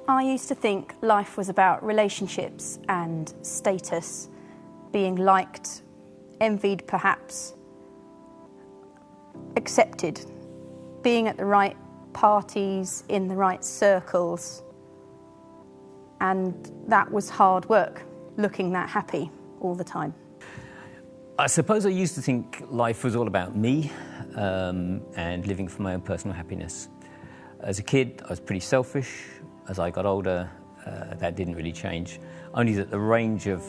I used to think life was about relationships and status, being liked, envied perhaps, accepted, being at the right parties, in the right circles. And that was hard work, looking that happy all the time. I suppose I used to think life was all about me and living for my own personal happiness. As a kid, I was pretty selfish. As I got older, that didn't really change. Only that the range of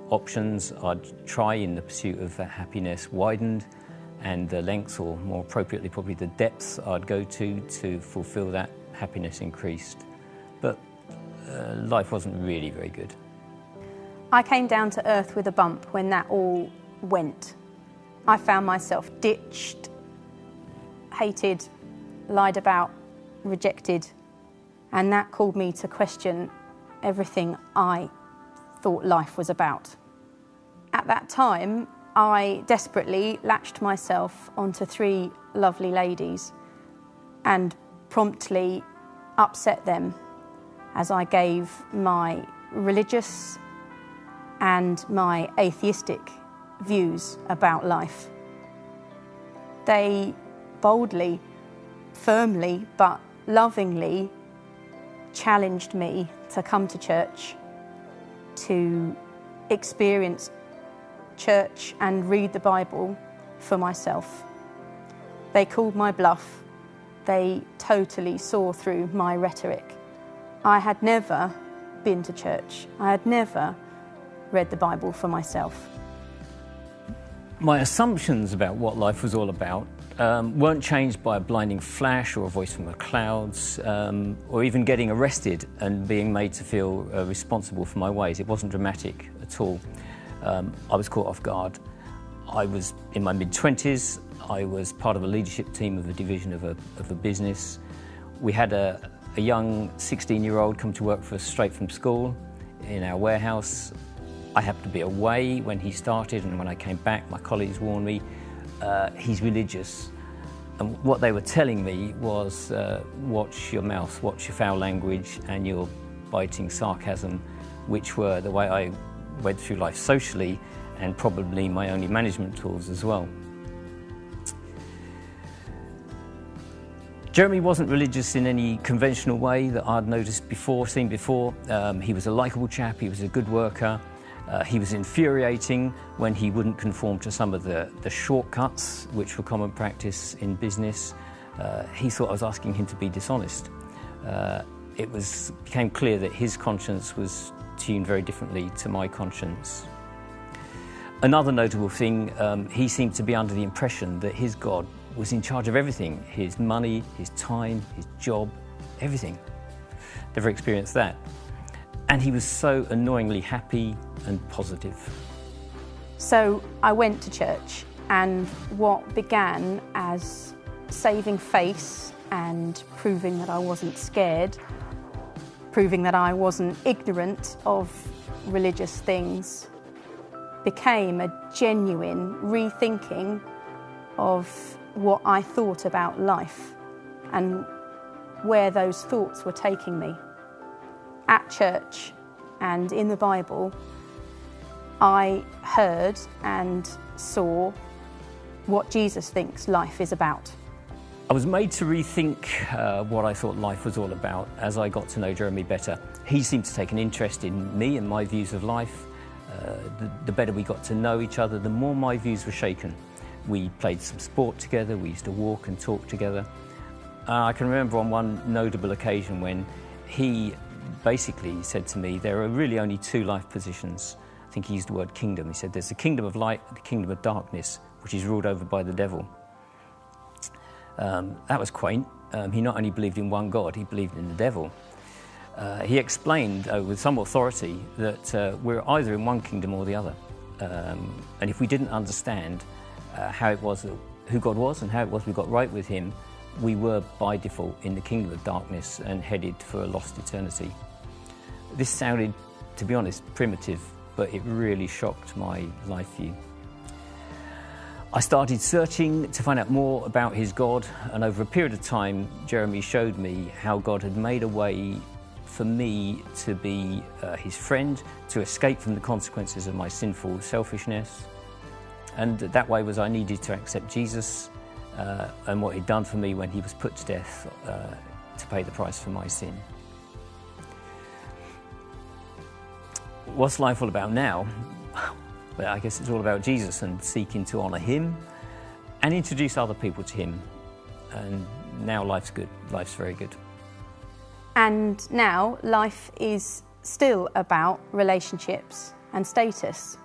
options I'd try in the pursuit of happiness widened, and the lengths, or more appropriately probably the depths I'd go to fulfill that happiness increased. But life wasn't really very good. I came down to earth with a bump when that all went. I found myself ditched, hated, lied about, rejected, and that called me to question everything I thought life was about. At that time, I desperately latched myself onto 3 lovely ladies and promptly upset them as I gave my religious and my atheistic views about life. They boldly, firmly, but lovingly challenged me to come to church, to experience church and read the Bible for myself. They called my bluff. They totally saw through my rhetoric. I had never been to church. I had never read the Bible for myself. My assumptions about what life was all about weren't changed by a blinding flash or a voice from the clouds, or even getting arrested and being made to feel responsible for my ways. It wasn't dramatic at all. I was caught off guard. I was in my mid-20s. I was part of a leadership team of a division of a business. We had a young 16-year-old come to work for us straight from school in our warehouse. I happened to be away when he started, and when I came back, my colleagues warned me, he's religious. And what they were telling me was, watch your mouth, watch your foul language and your biting sarcasm, which were the way I went through life socially, and probably my only management tools as well. Jeremy wasn't religious in any conventional way that I'd seen before. He was a likeable chap, he was a good worker. He was infuriating when he wouldn't conform to some of the shortcuts which were common practice in business. He thought I was asking him to be dishonest. It became clear that his conscience was tuned very differently to my conscience. Another notable thing, he seemed to be under the impression that his God was in charge of everything, his money, his time, his job, everything. Never experienced that. And he was so annoyingly happy and positive. So I went to church, and what began as saving face and proving that I wasn't scared, proving that I wasn't ignorant of religious things, became a genuine rethinking of what I thought about life and where those thoughts were taking me. At church and in the Bible, I heard and saw what Jesus thinks life is about. I was made to rethink what I thought life was all about as I got to know Jeremy better. He seemed to take an interest in me and my views of life. The better we got to know each other, the more my views were shaken. We played some sport together, we used to walk and talk together. I can remember on one notable occasion when he basically said to me, there are really only 2 life positions. I think he used the word kingdom. He said, there's the kingdom of light and the kingdom of darkness, which is ruled over by the devil. That was quaint. He not only believed in one God, he believed in the devil. He explained with some authority that we're either in one kingdom or the other. And if we didn't understand how it was, who God was and how it was we got right with him, we were by default in the kingdom of darkness and headed for a lost eternity. This sounded, to be honest, primitive, but it really shocked my life view. I started searching to find out more about his God, and over a period of time, Jeremy showed me how God had made a way for me to be his friend, to escape from the consequences of my sinful selfishness. And that way was I needed to accept Jesus and what he'd done for me when he was put to death to pay the price for my sin. What's life all about now? Well, I guess it's all about Jesus and seeking to honour him and introduce other people to him. And now life's good. Life's very good. And now life is still about relationships and status.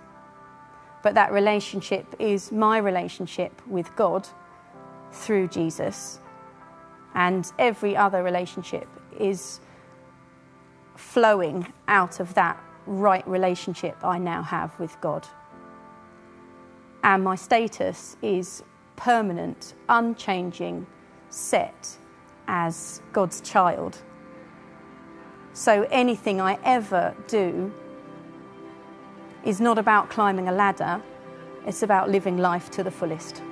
But that relationship is my relationship with God through Jesus. And every other relationship is flowing out of that right relationship I now have with God. And my status is permanent, unchanging, set as God's child. So anything I ever do is not about climbing a ladder, it's about living life to the fullest.